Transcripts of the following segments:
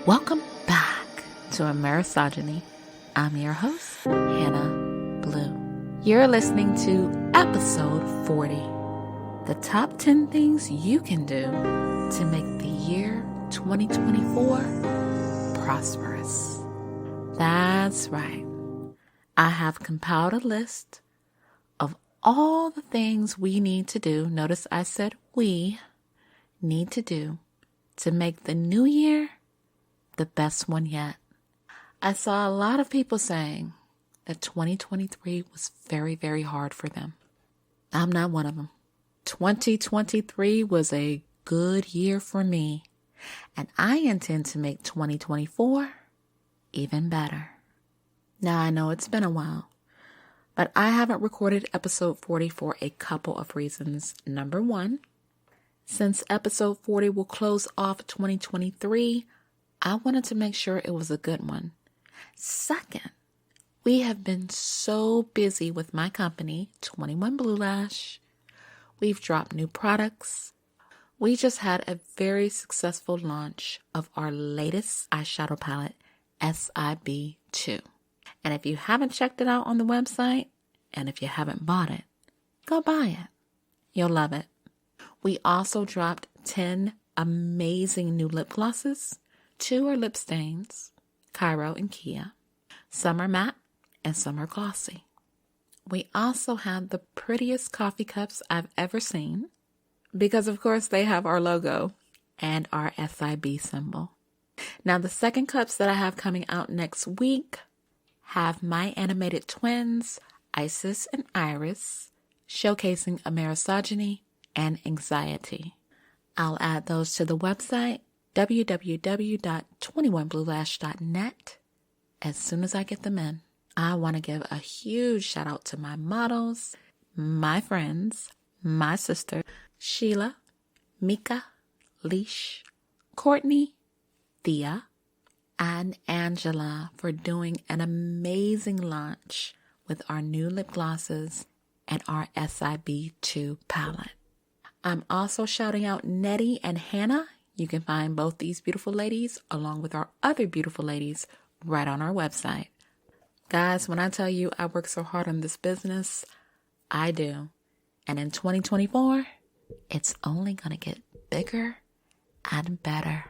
Welcome back to A Misogyny. I'm your host, Hannah Blue. You're listening to episode 40, the top 10 things you can do to make the year 2024 prosperous. That's right. I have compiled a list of all the things we need to do. Notice I said we need to do to make the new year the best one yet. I saw a lot of people saying that 2023 was very, very hard for them. I'm not one of them. 2023 was a good year for me, and I intend to make 2024 even better. Now, I know it's been a while, but I haven't recorded episode 40 for a couple of reasons. Number one, since episode 40 will close off 2023, I wanted to make sure it was a good one. Second, we have been so busy with my company, 21 Blue Lash. We've dropped new products. We just had a very successful launch of our latest eyeshadow palette, SIB2. And if you haven't checked it out on the website, and if you haven't bought it, go buy it. You'll love it. We also dropped 10 amazing new lip glosses. 2 are lip stains, Cairo and Kia. Some are matte and some are glossy. We also had the prettiest coffee cups I've ever seen because, of course, they have our logo and our SIB symbol. Now, the second cups that I have coming out next week have my animated twins, Isis and Iris, showcasing a misogyny and anxiety. I'll add those to the website, www.21bluelash.net, as soon as I get them in. I want to give a huge shout out to my models, my friends, my sister, Sheila, Mika, Leash, Courtney, Thea, and Angela for doing an amazing launch with our new lip glosses and our SIB2 palette. I'm also shouting out Nettie and Hannah. You can find both these beautiful ladies along with our other beautiful ladies right on our website. Guys, when I tell you I work so hard on this business, I do. And in 2024, it's only going to get bigger and better.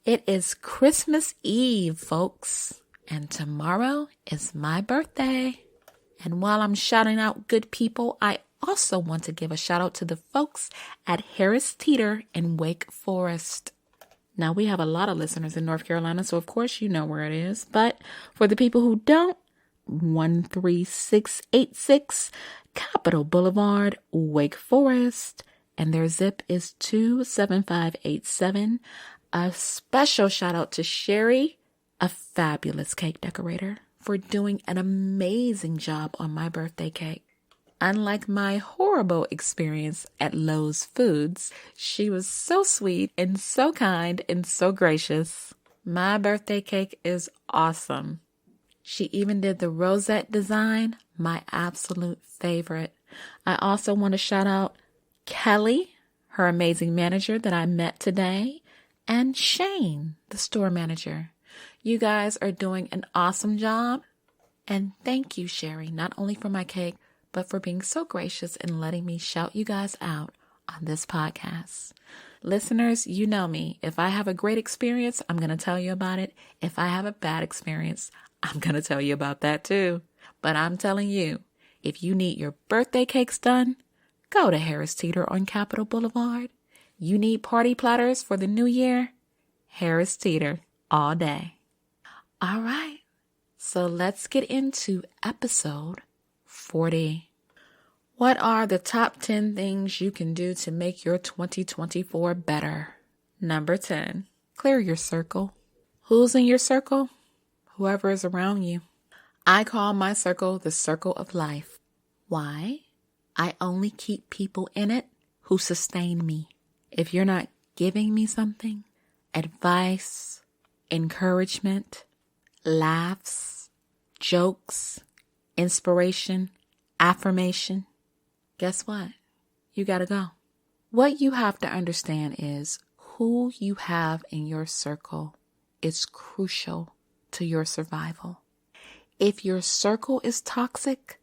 It is Christmas Eve, folks, and tomorrow is my birthday. And while I'm shouting out good people, I also want to give a shout out to the folks at Harris Teeter in Wake Forest. Now, we have a lot of listeners in North Carolina, so of course you know where it is. But for the people who don't, 13686 Capitol Boulevard, Wake Forest, and their zip is 27587. A special shout out to Sherry, a fabulous cake decorator, for doing an amazing job on my birthday cake. Unlike my horrible experience at Lowe's Foods, she was so sweet and so kind and so gracious. My birthday cake is awesome. She even did the rosette design, my absolute favorite. I also want to shout out Kelly, her amazing manager that I met today, and Shane, the store manager. You guys are doing an awesome job. And thank you, Sherry, not only for my cake, but for being so gracious and letting me shout you guys out on this podcast. Listeners, you know me. If I have a great experience, I'm going to tell you about it. If I have a bad experience, I'm going to tell you about that too. But I'm telling you, if you need your birthday cakes done, go to Harris Teeter on Capitol Boulevard. You need party platters for the new year? Harris Teeter all day. All right, so let's get into episode 40. What are the top 10 things you can do to make your 2024 better? Number 10, clear your circle. Who's in your circle? Whoever is around you. I call my circle the circle of life. Why? I only keep people in it who sustain me. If you're not giving me something, advice, encouragement, laughs, jokes, inspiration, affirmation, guess what? You gotta go. What you have to understand is who you have in your circle is crucial to your survival. If your circle is toxic,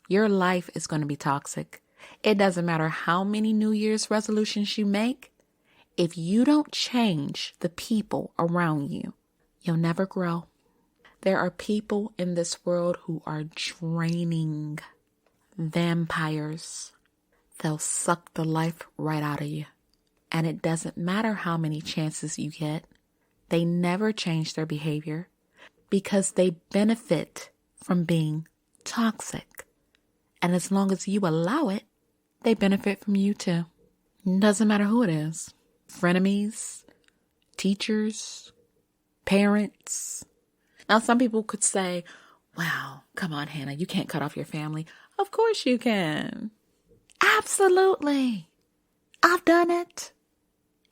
your life is going to be toxic. It doesn't matter how many New Year's resolutions you make. If you don't change the people around you, you'll never grow. There are people in this world who are draining, vampires. They'll suck the life right out of you. And it doesn't matter how many chances you get. They never change their behavior because they benefit from being toxic. And as long as you allow it, they benefit from you too. It doesn't matter who it is. Frenemies, teachers, parents. Now, some people could say, wow, come on, Hannah, you can't cut off your family. Of course you can. Absolutely. I've done it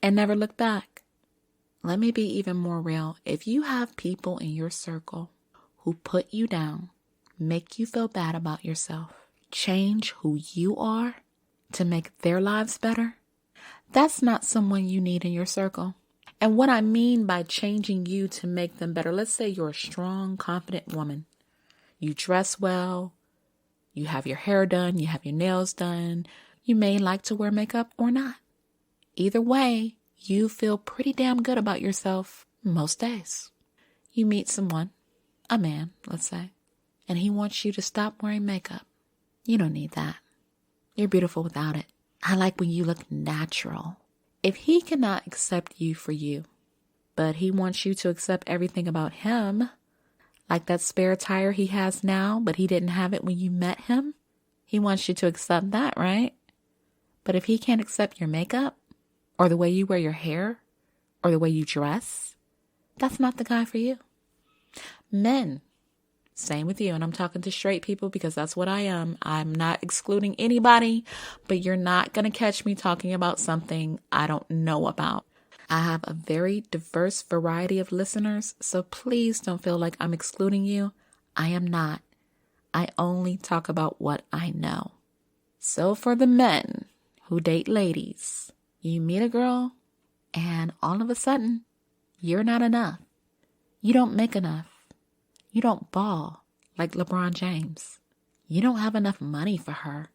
and never looked back. Let me be even more real. If you have people in your circle who put you down, make you feel bad about yourself, change who you are to make their lives better, that's not someone you need in your circle. And what I mean by changing you to make them better, let's say you're a strong, confident woman. You dress well, you have your hair done, you have your nails done. You may like to wear makeup or not. Either way, you feel pretty damn good about yourself most days. You meet someone, a man, let's say, and he wants you to stop wearing makeup. You don't need that. You're beautiful without it. I like when you look natural. If he cannot accept you for you, but he wants you to accept everything about him, like that spare tire he has now, but he didn't have it when you met him, he wants you to accept that, right? But if he can't accept your makeup, or the way you wear your hair, or the way you dress, that's not the guy for you. Men, same with you. And I'm talking to straight people because that's what I am. I'm not excluding anybody, but you're not going to catch me talking about something I don't know about. I have a very diverse variety of listeners, so please don't feel like I'm excluding you. I am not. I only talk about what I know. So for the men who date ladies, you meet a girl and all of a sudden, you're not enough. You don't make enough. You don't ball like LeBron James. You don't have enough money for her.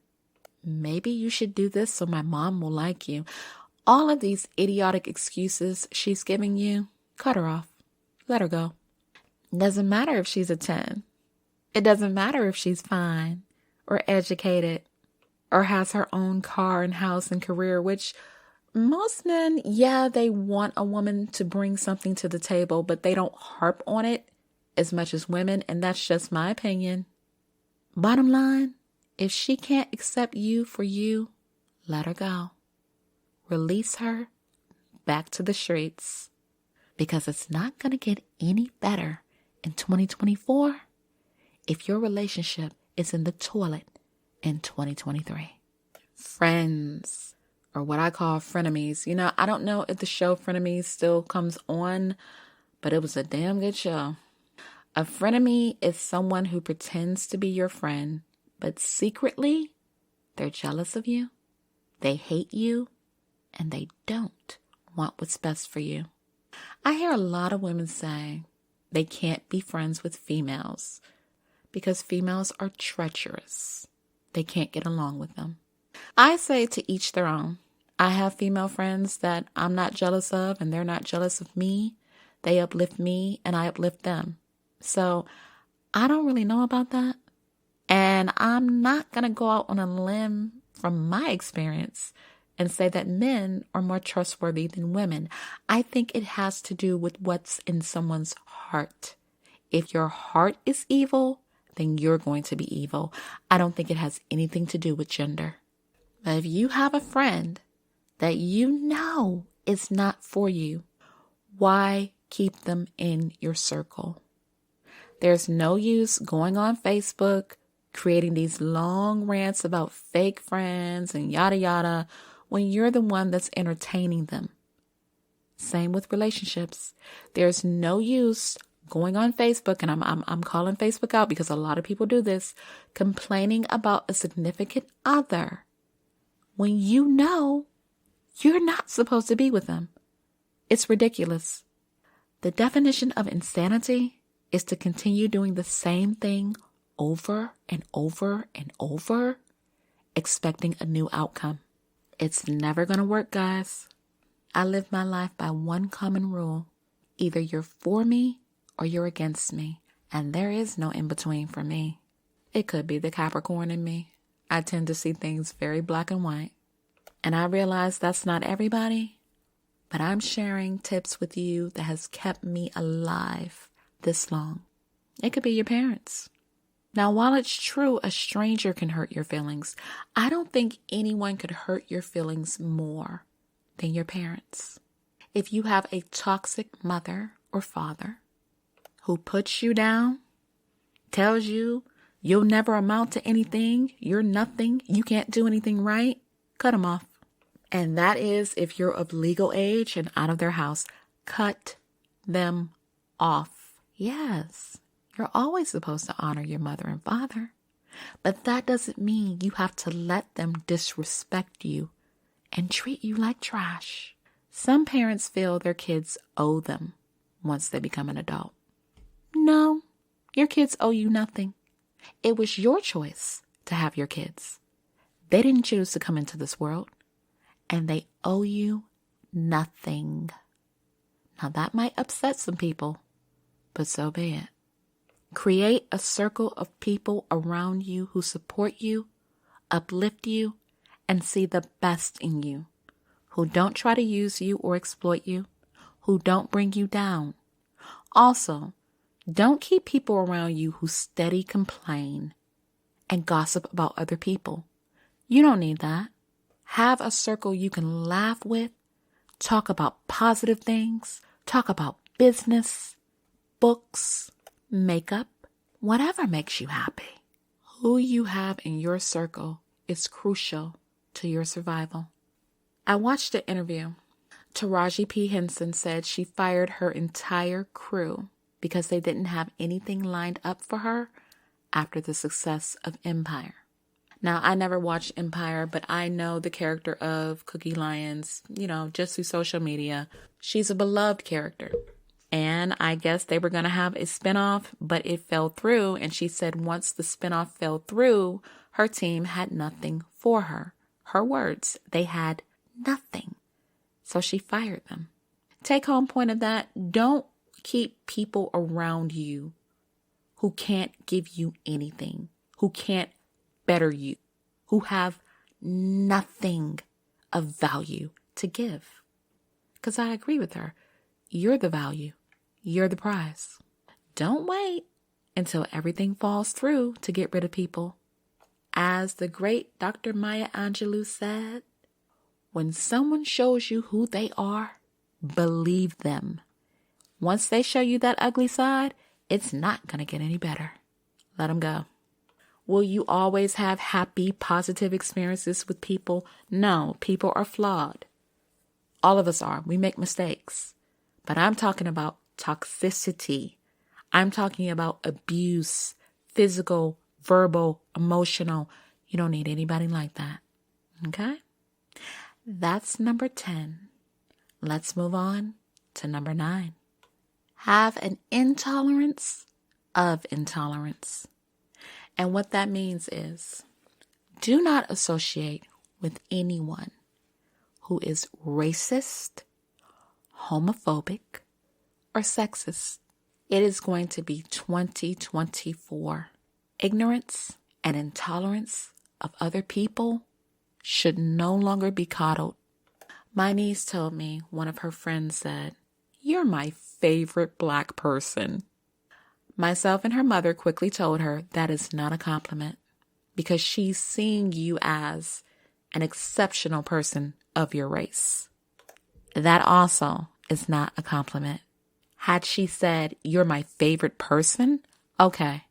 Maybe you should do this so my mom will like you. All of these idiotic excuses she's giving you, cut her off. Let her go. It doesn't matter if she's a 10. It doesn't matter if she's fine or educated or has her own car and house and career, which most men, yeah, they want a woman to bring something to the table, but they don't harp on it as much as women, and that's just my opinion. Bottom line, if she can't accept you for you, let her go. Release her back to the streets, because it's not going to get any better in 2024 if your relationship is in the toilet in 2023. Friends, or what I call frenemies. You know, I don't know if the show Frenemies still comes on, but it was a damn good show. A frenemy is someone who pretends to be your friend, but secretly, they're jealous of you, they hate you, and they don't want what's best for you. I hear a lot of women say they can't be friends with females because females are treacherous. They can't get along with them. I say to each their own. I have female friends that I'm not jealous of, and they're not jealous of me. They uplift me, and I uplift them. So I don't really know about that. And I'm not going to go out on a limb from my experience and say that men are more trustworthy than women. I think it has to do with what's in someone's heart. If your heart is evil, then you're going to be evil. I don't think it has anything to do with gender. But if you have a friend that you know is not for you, why keep them in your circle? There's no use going on Facebook, creating these long rants about fake friends and yada yada when you're the one that's entertaining them. Same with relationships. There's no use going on Facebook, and I'm calling Facebook out because a lot of people do this, complaining about a significant other when you know you're not supposed to be with them. It's ridiculous. The definition of insanity is to continue doing the same thing over and over and over, expecting a new outcome. It's never going to work, guys. I live my life by one common rule. Either you're for me or you're against me, and there is no in between for me. It could be the Capricorn in me. I tend to see things very black and white. And I realize that's not everybody, but I'm sharing tips with you that has kept me alive this long. It could be your parents. Now, while it's true a stranger can hurt your feelings, I don't think anyone could hurt your feelings more than your parents. If you have a toxic mother or father who puts you down, tells you you'll never amount to anything, you're nothing, you can't do anything right, cut them off. And that is if you're of legal age and out of their house. Cut them off. Yes, you're always supposed to honor your mother and father. But that doesn't mean you have to let them disrespect you and treat you like trash. Some parents feel their kids owe them once they become an adult. No, your kids owe you nothing. It was your choice to have your kids. They didn't choose to come into this world, and they owe you nothing. Now that might upset some people, but so be it. Create a circle of people around you who support you, uplift you, and see the best in you, who don't try to use you or exploit you, who don't bring you down. Also, don't keep people around you who steady complain and gossip about other people. You don't need that. Have a circle you can laugh with, talk about positive things, talk about business, books, makeup, whatever makes you happy. Who you have in your circle is crucial to your survival. I watched an interview. Taraji P. Henson said she fired her entire crew because they didn't have anything lined up for her after the success of Empire. Now, I never watched Empire, but I know the character of Cookie Lyons, just through social media. She's a beloved character. And I guess they were going to have a spinoff, but it fell through. And she said once the spinoff fell through, her team had nothing for her. Her words, they had nothing. So she fired them. Take home point of that, don't keep people around you who can't give you anything, who can't better you, who have nothing of value to give. Because I agree with her. You're the value. You're the prize. Don't wait until everything falls through to get rid of people. As the great Dr. Maya Angelou said, when someone shows you who they are, believe them. Once they show you that ugly side, it's not going to get any better. Let them go. Will you always have happy, positive experiences with people? No, people are flawed. All of us are. We make mistakes. But I'm talking about toxicity. I'm talking about abuse, physical, verbal, emotional. You don't need anybody like that. Okay? That's number 10. Let's move on to number 9. Have an intolerance of intolerance. And what that means is, do not associate with anyone who is racist, homophobic, or sexist. It is going to be 2024. Ignorance and intolerance of other people should no longer be coddled. My niece told me one of her friends said, "You're my favorite black person." Myself and her mother quickly told her that is not a compliment because she's seeing you as an exceptional person of your race. That also is not a compliment. Had she said, "You're my favorite person," okay,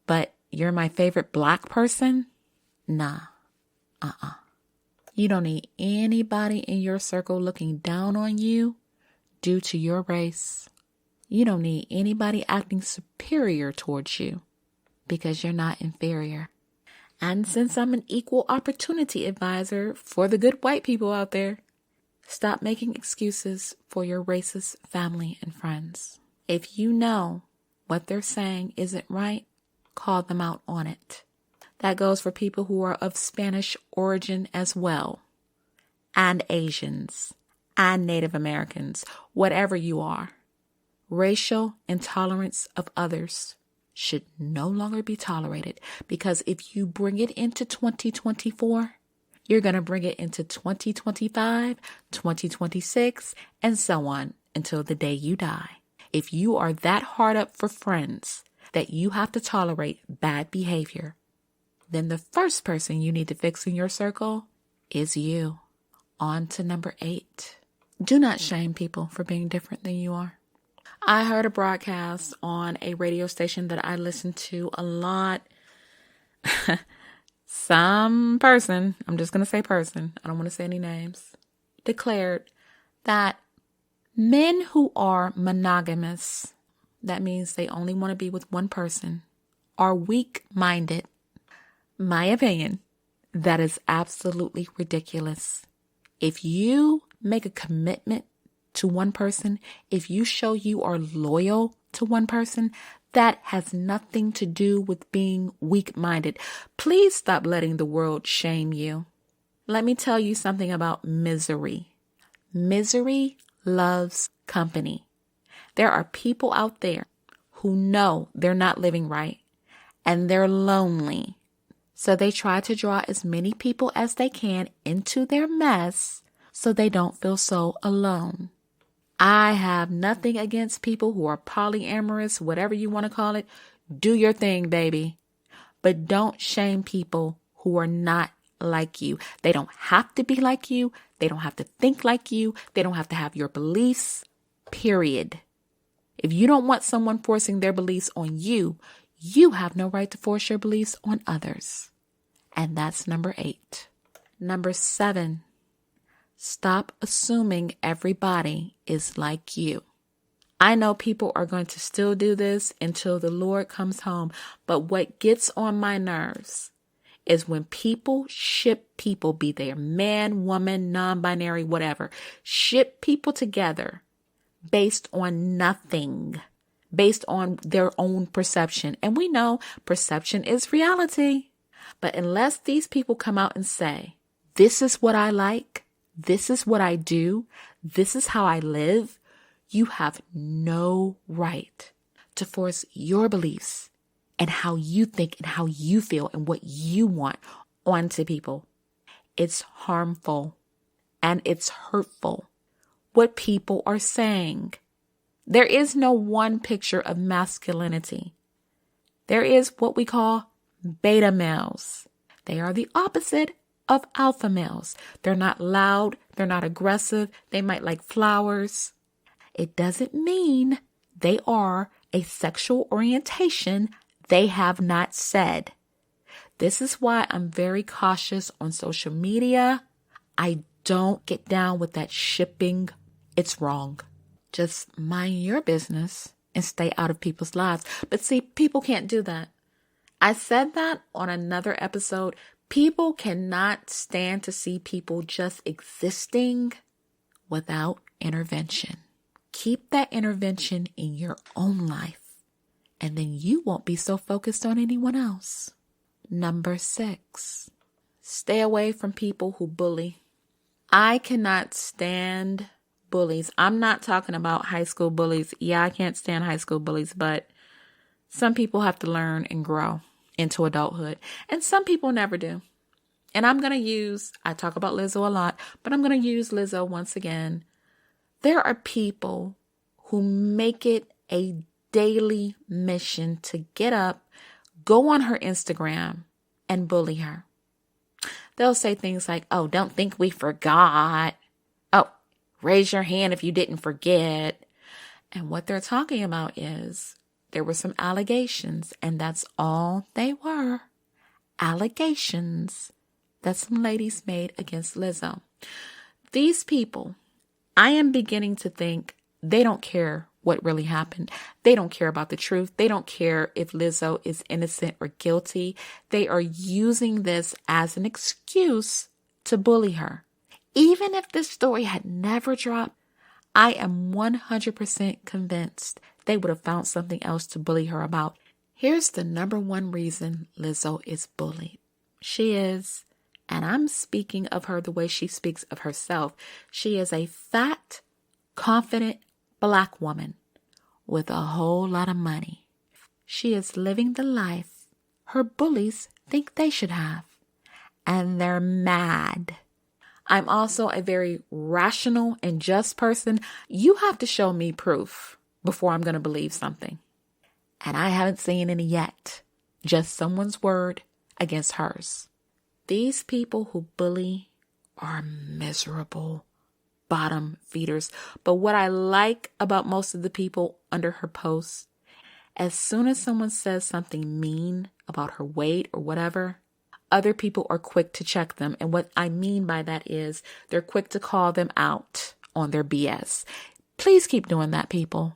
but "You're my favorite black person," nah, You don't need anybody in your circle looking down on you due to your race. You don't need anybody acting superior towards you because you're not inferior. And since I'm an equal opportunity advisor for the good white people out there, stop making excuses for your racist family and friends. If you know what they're saying isn't right, call them out on it. That goes for people who are of Spanish origin as well, and Asians, and Native Americans, whatever you are. Racial intolerance of others should no longer be tolerated, because if you bring it into 2024, you're going to bring it into 2025, 2026, and so on until the day you die. If you are that hard up for friends that you have to tolerate bad behavior, then the first person you need to fix in your circle is you. On to number 8. Do not shame people for being different than you are. I heard a broadcast on a radio station that I listen to a lot. Some person, I'm just going to say person, I don't want to say any names, declared that men who are monogamous, that means they only want to be with one person, are weak-minded. My opinion, that is absolutely ridiculous. If you make a commitment to one person, if you show you are loyal to one person, that has nothing to do with being weak-minded. Please stop letting the world shame you. Let me tell you something about misery. Misery loves company. There are people out there who know they're not living right and they're lonely. So they try to draw as many people as they can into their mess so they don't feel so alone. I have nothing against people who are polyamorous, whatever you want to call it. Do your thing, baby. But don't shame people who are not like you. They don't have to be like you. They don't have to think like you. They don't have to have your beliefs, period. If you don't want someone forcing their beliefs on you, you have no right to force your beliefs on others. And that's number 8. Number 7. Stop assuming everybody is like you. I know people are going to still do this until the Lord comes home, but what gets on my nerves is when people ship people, be they man, woman, non-binary, whatever, ship people together based on nothing, based on their own perception. And we know perception is reality. But unless these people come out and say, this is what I like, this is what I do, this is how I live, you have no right to force your beliefs and how you think and how you feel and what you want onto people. It's harmful and it's hurtful what people are saying. There is no one picture of masculinity. There is what we call beta males. They are the opposite of alpha males. They're not loud. They're not aggressive. They might like flowers. It doesn't mean they are a sexual orientation they have not said. This is why I'm very cautious on social media. I don't get down with that shipping. It's wrong. Just mind your business and stay out of people's lives. But see, people can't do that. I said that on another episode. People cannot stand to see people just existing without intervention. Keep that intervention in your own life, and then you won't be so focused on anyone else. Number 6, stay away from people who bully. I cannot stand bullies. I'm not talking about high school bullies. Yeah, I can't stand high school bullies, but some people have to learn and grow into adulthood, and some people never do. And I talk about Lizzo a lot, but I'm going to use Lizzo once again. There are people who make it a daily mission to get up, go on her Instagram, and bully her. They'll say things like, oh, don't think we forgot. Oh, raise your hand if you didn't forget. And what they're talking about is there were some allegations, and that's all they were. Allegations that some ladies made against Lizzo. These people, I am beginning to think they don't care what really happened. They don't care about the truth. They don't care if Lizzo is innocent or guilty. They are using this as an excuse to bully her. Even if this story had never dropped, I am 100% convinced they would have found something else to bully her about. Here's the number one reason Lizzo is bullied. She is, and I'm speaking of her the way she speaks of herself, she is a fat, confident Black woman with a whole lot of money. She is living the life her bullies think they should have, and they're mad. I'm also a very rational and just person. You have to show me proof before I'm going to believe something. And I haven't seen any yet. Just someone's word against hers. These people who bully are miserable bottom feeders. But what I like about most of the people under her posts, as soon as someone says something mean about her weight or whatever, other people are quick to check them. And what I mean by that is they're quick to call them out on their BS. Please keep doing that, people.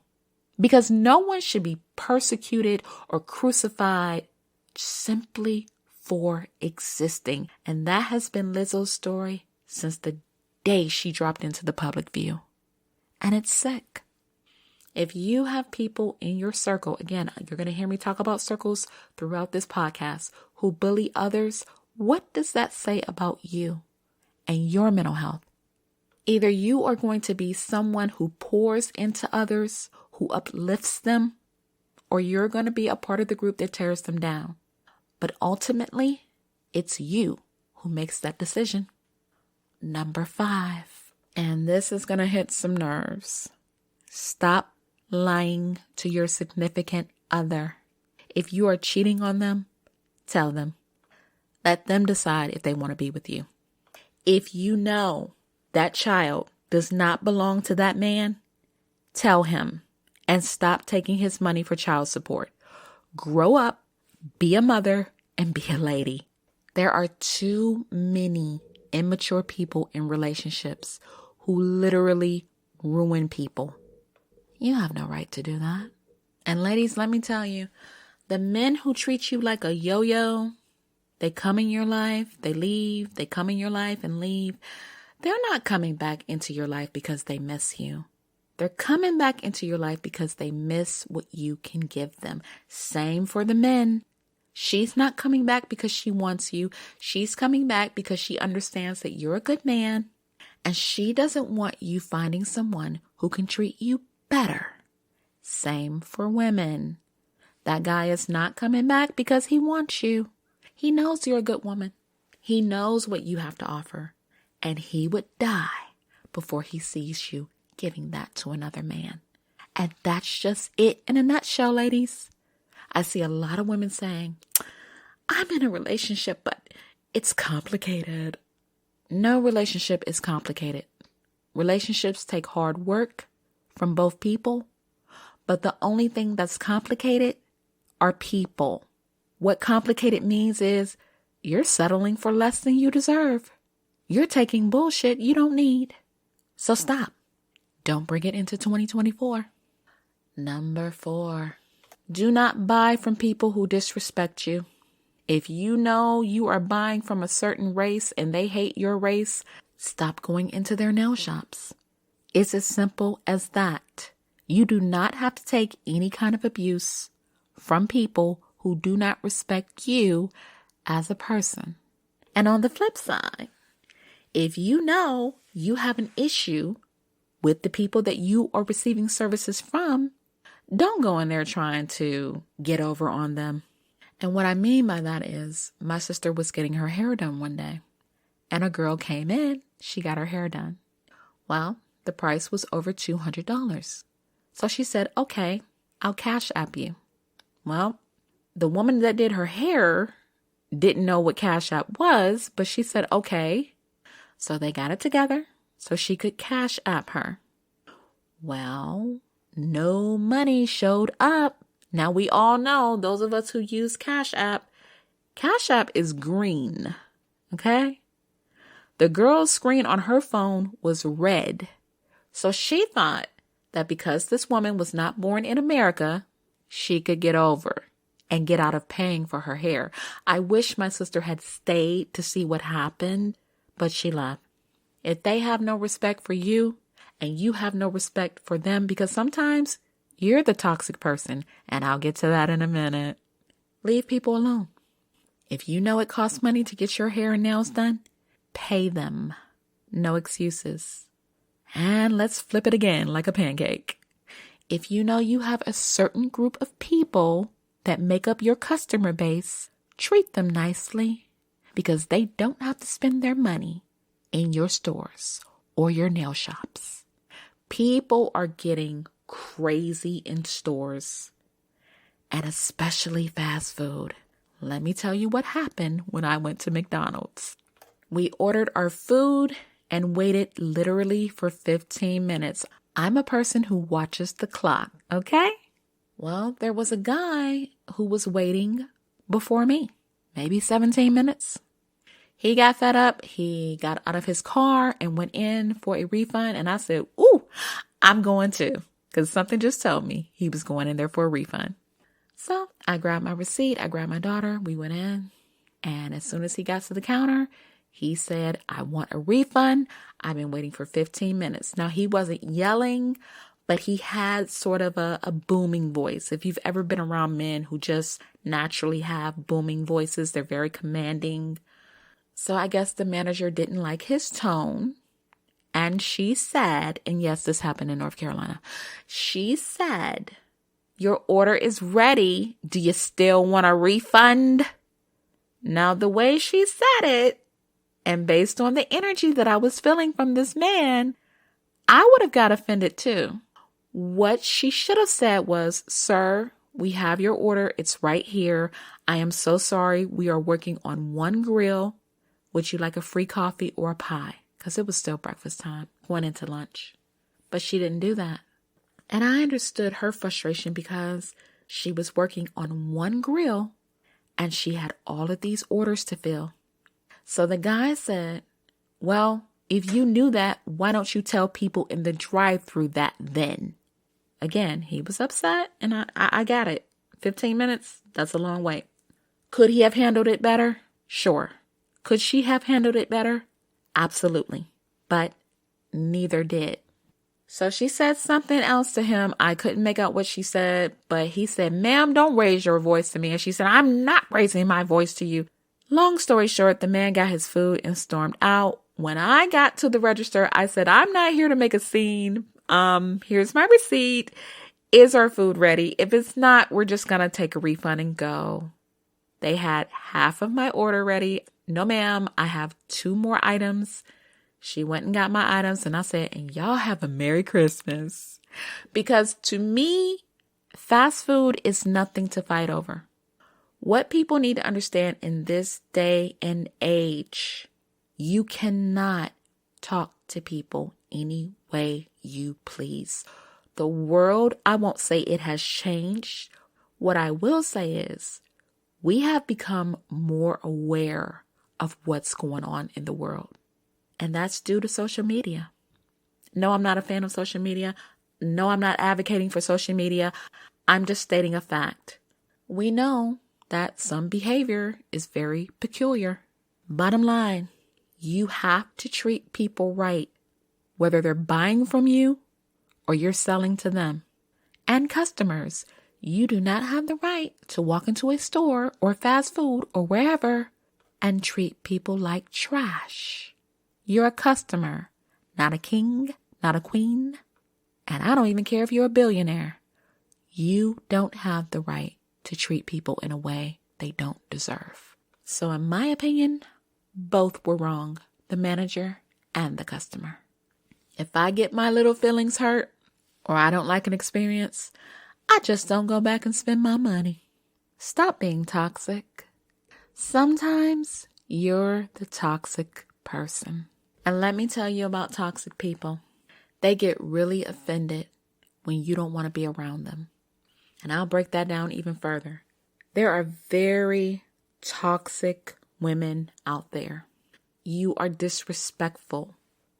Because no one should be persecuted or crucified simply for existing. And that has been Lizzo's story since the day she dropped into the public view. And it's sick. If you have people in your circle, again, you're going to hear me talk about circles throughout this podcast, who bully others, what does that say about you and your mental health? Either you are going to be someone who pours into others, who uplifts them, or you're going to be a part of the group that tears them down. But ultimately, it's you who makes that decision. Number 5, and this is going to hit some nerves. Stop lying to your significant other. If you are cheating on them, tell them. Let them decide if they want to be with you. If you know that child does not belong to that man, tell him and stop taking his money for child support. Grow up, be a mother, and be a lady. There are too many immature people in relationships who literally ruin people. You have no right to do that. And ladies, let me tell you, the men who treat you like a yo-yo, they come in your life, they leave, they come in your life and leave. They're not coming back into your life because they miss you. They're coming back into your life because they miss what you can give them. Same for the men. She's not coming back because she wants you. She's coming back because she understands that you're a good man, and she doesn't want you finding someone who can treat you better. Same for women. That guy is not coming back because he wants you. He knows you're a good woman. He knows what you have to offer, and he would die before he sees you giving that to another man. And that's just it in a nutshell, ladies. I see a lot of women saying, I'm in a relationship, but it's complicated. No relationship is complicated. Relationships take hard work from both people, but the only thing that's complicated are people. What complicated means is you're settling for less than you deserve. You're taking bullshit you don't need. So stop. Don't bring it into 2024. Number 4, do not buy from people who disrespect you. If you know you are buying from a certain race and they hate your race, stop going into their nail shops. It's as simple as that. You do not have to take any kind of abuse from people who do not respect you as a person. And on the flip side, if you know you have an issue with the people that you are receiving services from, don't go in there trying to get over on them. And what I mean by that is my sister was getting her hair done one day, and a girl came in. She got her hair done. Well, the price was over $200. So she said, okay, I'll Cash App you. Well, the woman that did her hair didn't know what Cash App was, but she said, okay. So they got it together so she could Cash App her. Well, no money showed up. Now we all know, those of us who use Cash App is green, okay? The girl's screen on her phone was red. So she thought that because this woman was not born in America, she could get over and get out of paying for her hair. I wish my sister had stayed to see what happened, but she left. If they have no respect for you and you have no respect for them, because sometimes You're the toxic person, and I'll get to that in a minute. Leave people alone. If you know it costs money to get your hair and nails done, pay them. No excuses. And let's flip it again like a pancake. If you know you have a certain group of people that make up your customer base, treat them nicely because they don't have to spend their money in your stores or your nail shops. People are getting crazy in stores, and especially fast food. Let me tell you what happened when I went to McDonald's. We ordered our food and waited literally for 15 minutes. I'm a person who watches the clock, okay? Well, there was a guy who was waiting before me, maybe 17 minutes. He got fed up. He got out of his car and went in for a refund. And I said, ooh, I'm going too. Because something just told me he was going in there for a refund. So I grabbed my receipt. I grabbed my daughter. We went in. And as soon as he got to the counter, he said, I want a refund. I've been waiting for 15 minutes. Now, he wasn't yelling, but he had sort of a booming voice. If you've ever been around men who just naturally have booming voices, they're very commanding. So I guess the manager didn't like his tone. And she said, and yes, this happened in North Carolina. She said, your order is ready. Do you still want a refund? Now, the way she said it, and based on the energy that I was feeling from this man, I would have got offended too. What she should have said was, sir, we have your order. It's right here. I am so sorry. We are working on one grill. Would you like a free coffee or a pie? Because it was still breakfast time, going into lunch. But she didn't do that. And I understood her frustration because she was working on one grill and she had all of these orders to fill. So the guy said, well, if you knew that, why don't you tell people in the drive-thru that then? Again, he was upset and I got it. 15 minutes, that's a long wait. Could he have handled it better? Sure. Could she have handled it better? Absolutely. But neither did. So she said something else to him. I couldn't make out what she said, but he said, ma'am, don't raise your voice to me. And she said, I'm not raising my voice to you. Long story short, the man got his food and stormed out. When I got to the register, I said, I'm not here to make a scene. Here's my receipt. Is our food ready? If it's not, we're just going to take a refund and go. They had half of my order ready. No, ma'am, I have 2 more items. She went and got my items and I said, and y'all have a Merry Christmas. Because to me, fast food is nothing to fight over. What people need to understand in this day and age, you cannot talk to people any way you please. The world, I won't say it has changed. What I will say is we have become more aware of what's going on in the world. And that's due to social media. No, I'm not a fan of social media. No, I'm not advocating for social media. I'm just stating a fact. We know that some behavior is very peculiar. Bottom line, you have to treat people right, whether they're buying from you or you're selling to them. And customers, you do not have the right to walk into a store or fast food or wherever and treat people like trash. You're a customer, not a king, not a queen. And I don't even care if you're a billionaire. You don't have the right to treat people in a way they don't deserve. So in my opinion, both were wrong, the manager and the customer. If I get my little feelings hurt or I don't like an experience, I just don't go back and spend my money. Stop being toxic. Sometimes you're the toxic person. And let me tell you about toxic people. They get really offended when you don't want to be around them. And I'll break that down even further. There are very toxic women out there. You are disrespectful.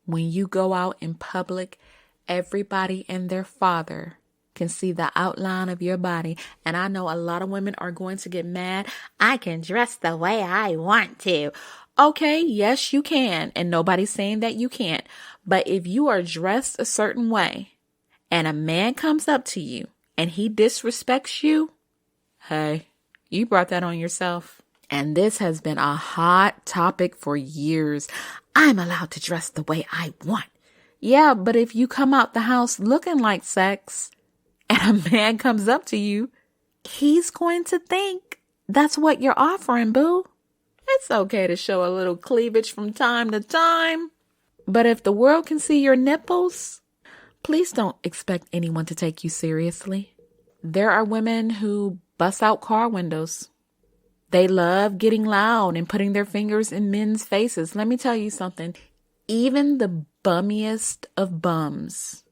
When you go out in public, everybody and their father can see the outline of your body. And I know a lot of women are going to get mad. I can dress the way I want to. Okay, yes, you can. And nobody's saying that you can't. But if you are dressed a certain way and a man comes up to you and he disrespects you, hey, you brought that on yourself. And this has been a hot topic for years. I'm allowed to dress the way I want. Yeah, but if you come out the house looking like sex and a man comes up to you, he's going to think that's what you're offering, boo. It's okay to show a little cleavage from time to time. But if the world can see your nipples, please don't expect anyone to take you seriously. There are women who bust out car windows. They love getting loud and putting their fingers in men's faces. Let me tell you something. Even the bummiest of bums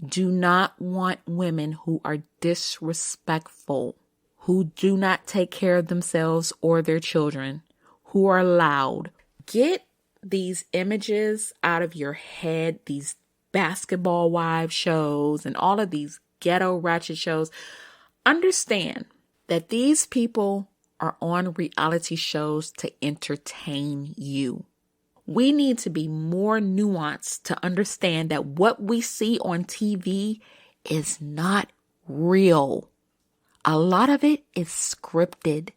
do not want women who are disrespectful, who do not take care of themselves or their children, who are loud. Get these images out of your head, these basketball wives shows and all of these ghetto ratchet shows. Understand that these people are on reality shows to entertain you. We need to be more nuanced to understand that what we see on TV is not real. A lot of it is scripted.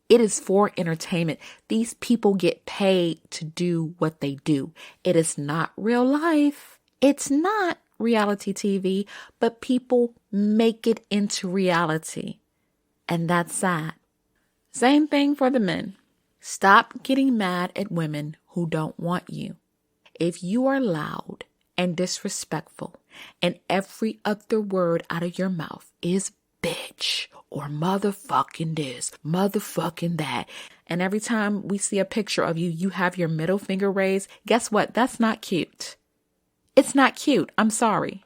It is for entertainment. These people get paid to do what they do. It is not real life. It's not reality TV, but people make it into reality. And that's sad. Same thing for the men. Stop getting mad at women who don't want you. If you are loud and disrespectful and every other word out of your mouth is bitch or motherfucking this, motherfucking that, and every time we see a picture of you, you have your middle finger raised, guess what? That's not cute. It's not cute. I'm sorry.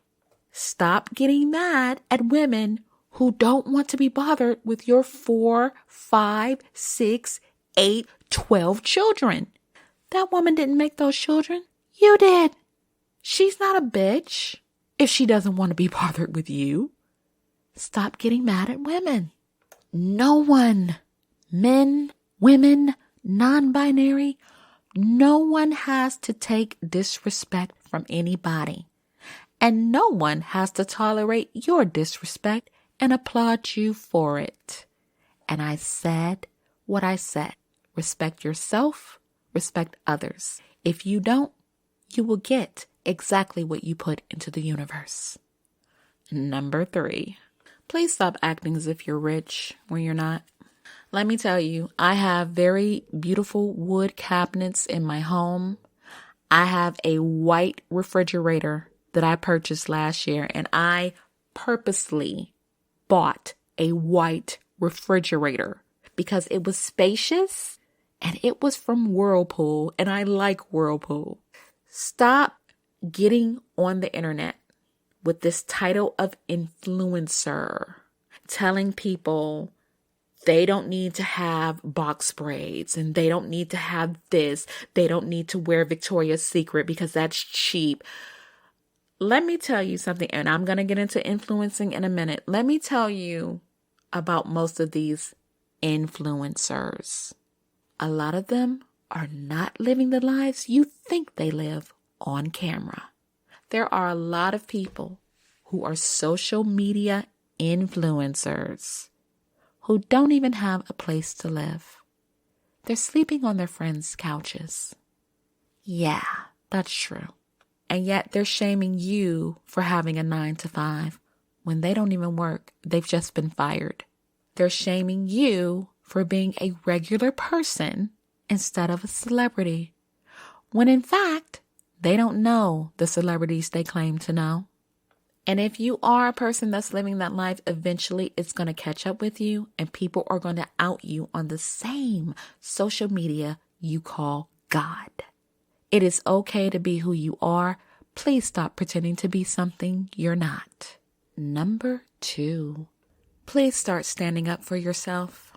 Stop getting mad at women who don't want to be bothered with your 4, 5, 6, 8, 12 children. That woman didn't make those children. You did. She's not a bitch if she doesn't want to be bothered with you. Stop getting mad at women. No one, men, women, non-binary, no one has to take disrespect from anybody. And no one has to tolerate your disrespect and applaud you for it. And I said what I said. Respect yourself, respect others. If you don't, you will get exactly what you put into the universe. Number 3, please stop acting as if you're rich when you're not. Let me tell you, I have very beautiful wood cabinets in my home. I have a white refrigerator that I purchased last year, and I purposely bought a white refrigerator because it was spacious and it was from Whirlpool, and I like Whirlpool. Stop getting on the internet with this title of influencer, telling people they don't need to have box braids and they don't need to have this. They don't need to wear Victoria's Secret because that's cheap. Let me tell you something, and I'm going to get into influencing in a minute. Let me tell you about most of these influencers. A lot of them are not living the lives you think they live on camera. There are a lot of people who are social media influencers who don't even have a place to live. They're sleeping on their friends' couches. Yeah, that's true. And yet they're shaming you for having a 9-to-5 when they don't even work. They've just been fired. They're shaming you for being a regular person instead of a celebrity, when in fact, they don't know the celebrities they claim to know. And if you are a person that's living that life, eventually it's going to catch up with you and people are going to out you on the same social media you call God. It is okay to be who you are. Please stop pretending to be something you're not. Number 2, please start standing up for yourself.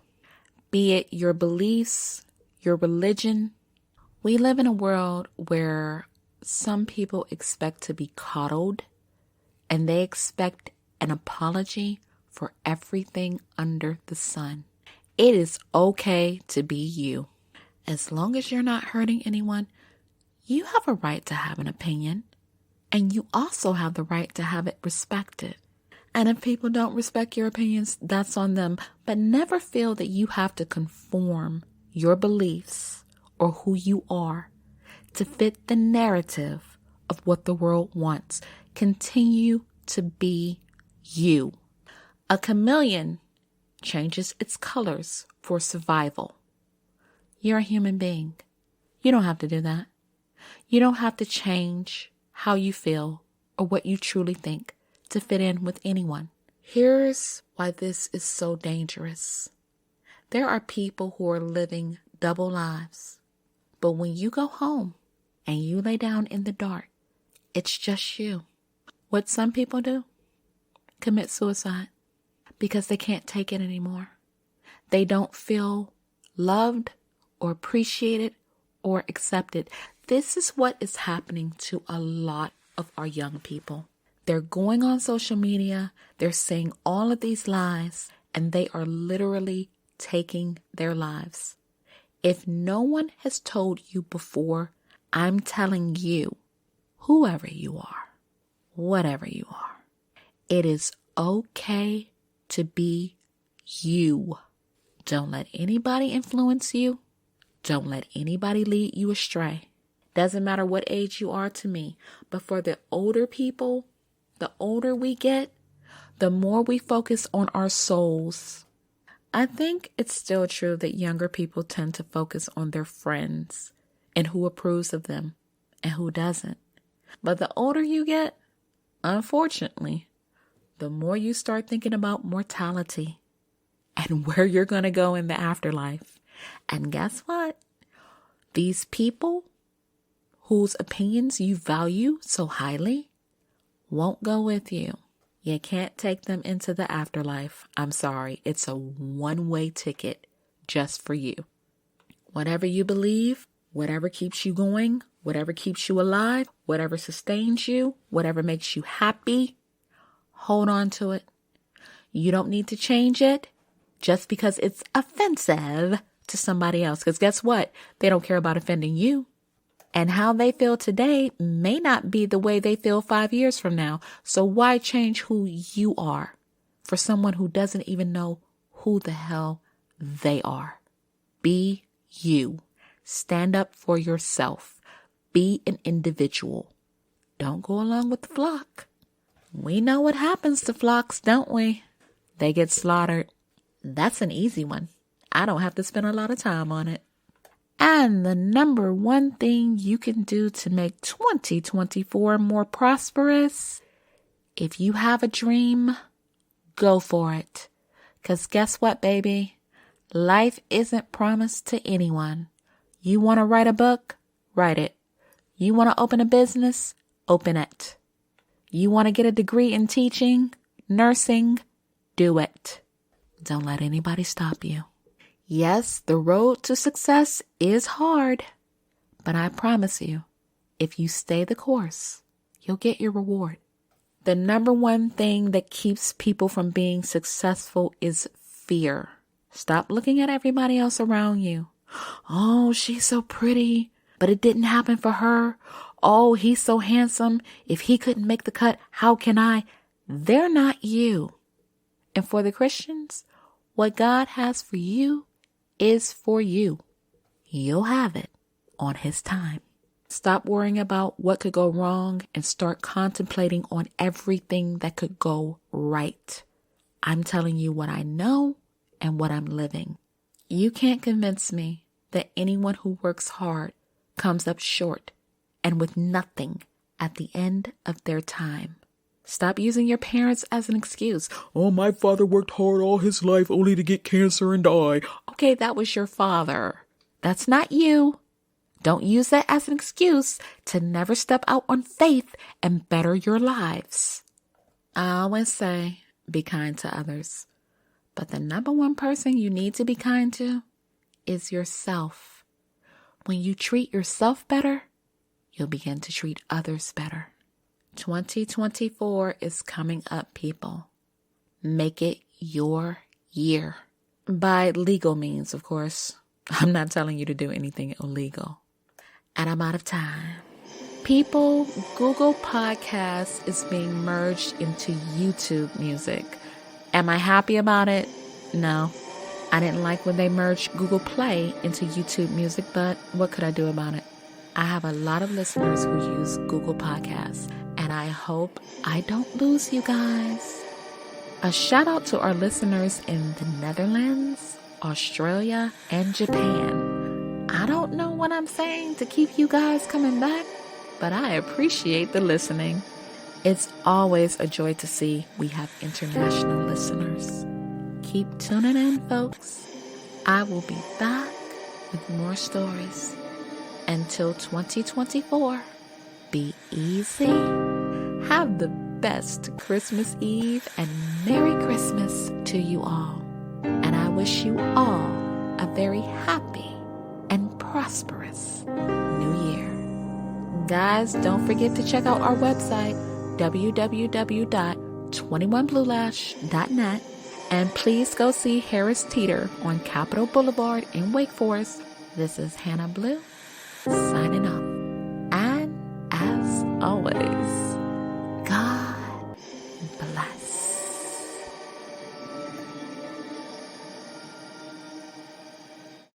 Be it your beliefs, your religion. We live in a world where some people expect to be coddled and they expect an apology for everything under the sun. It is okay to be you. As long as you're not hurting anyone, you have a right to have an opinion. And you also have the right to have it respected. And if people don't respect your opinions, that's on them. But never feel that you have to conform your beliefs or who you are to fit the narrative of what the world wants. Continue to be you. A chameleon changes its colors for survival. You're a human being. You don't have to do that. You don't have to change how you feel or what you truly think to fit in with anyone. Here's why this is so dangerous. There are people who are living double lives. But when you go home and you lay down in the dark, it's just you. What some people do? Commit suicide because they can't take it anymore. They don't feel loved or appreciated or accepted. This is what is happening to a lot of our young people. They're going on social media, they're saying all of these lies, and they are literally taking their lives. If no one has told you before, I'm telling you, whoever you are, whatever you are, it is okay to be you. Don't let anybody influence you. Don't let anybody lead you astray. Doesn't matter what age you are to me, but for the older people, the older we get, the more we focus on our souls. I think it's still true that younger people tend to focus on their friends and who approves of them and who doesn't. But the older you get, unfortunately, the more you start thinking about mortality and where you're going to go in the afterlife. And guess what? These people whose opinions you value so highly won't go with you. You can't take them into the afterlife. I'm sorry. It's a one-way ticket just for you. Whatever you believe, whatever keeps you going, whatever keeps you alive, whatever sustains you, whatever makes you happy, hold on to it. You don't need to change it just because it's offensive to somebody else. Because guess what? They don't care about offending you. And how they feel today may not be the way they feel 5 years from now. So why change who you are for someone who doesn't even know who the hell they are? Be you. Stand up for yourself. Be an individual. Don't go along with the flock. We know what happens to flocks, don't we? They get slaughtered. That's an easy one. I don't have to spend a lot of time on it. And the number one thing you can do to make 2024 more prosperous, if you have a dream, go for it. Because guess what, baby? Life isn't promised to anyone. You want to write a book? Write it. You want to open a business? Open it. You want to get a degree in teaching, nursing? Do it. Don't let anybody stop you. Yes, the road to success is hard, but I promise you, if you stay the course, you'll get your reward. The number one thing that keeps people from being successful is fear. Stop looking at everybody else around you. Oh, she's so pretty, but it didn't happen for her. Oh, he's so handsome. If he couldn't make the cut, how can I? They're not you. And for the Christians, what God has for you is for you. You'll have it on His time. Stop worrying about what could go wrong and start contemplating on everything that could go right. I'm telling you what I know and what I'm living. You can't convince me that anyone who works hard comes up short and with nothing at the end of their time. Stop using your parents as an excuse. Oh, my father worked hard all his life only to get cancer and die. Okay, that was your father. That's not you. Don't use that as an excuse to never step out on faith and better your lives. I always say, be kind to others. But the number one person you need to be kind to is yourself. When you treat yourself better, you'll begin to treat others better. 2024 is coming up, people. Make it your year. By legal means, of course. I'm not telling you to do anything illegal. And I'm out of time. People, Google Podcasts is being merged into YouTube Music. Am I happy about it? No. I didn't like when they merged Google Play into YouTube Music, but what could I do about it? I have a lot of listeners who use Google Podcasts, and I hope I don't lose you guys. A shout out to our listeners in the Netherlands, Australia, and Japan. I don't know what I'm saying to keep you guys coming back, but I appreciate the listening. It's always a joy to see we have international listeners. Keep tuning in, folks. I will be back with more stories. Until 2024, be easy. Have the best Christmas Eve and Merry Christmas to you all. And I wish you all a very happy and prosperous New Year. Guys, don't forget to check out our website, www.21bluelash.net. And please go see Harris Teeter on Capitol Boulevard in Wake Forest. This is Hannah Blue, signing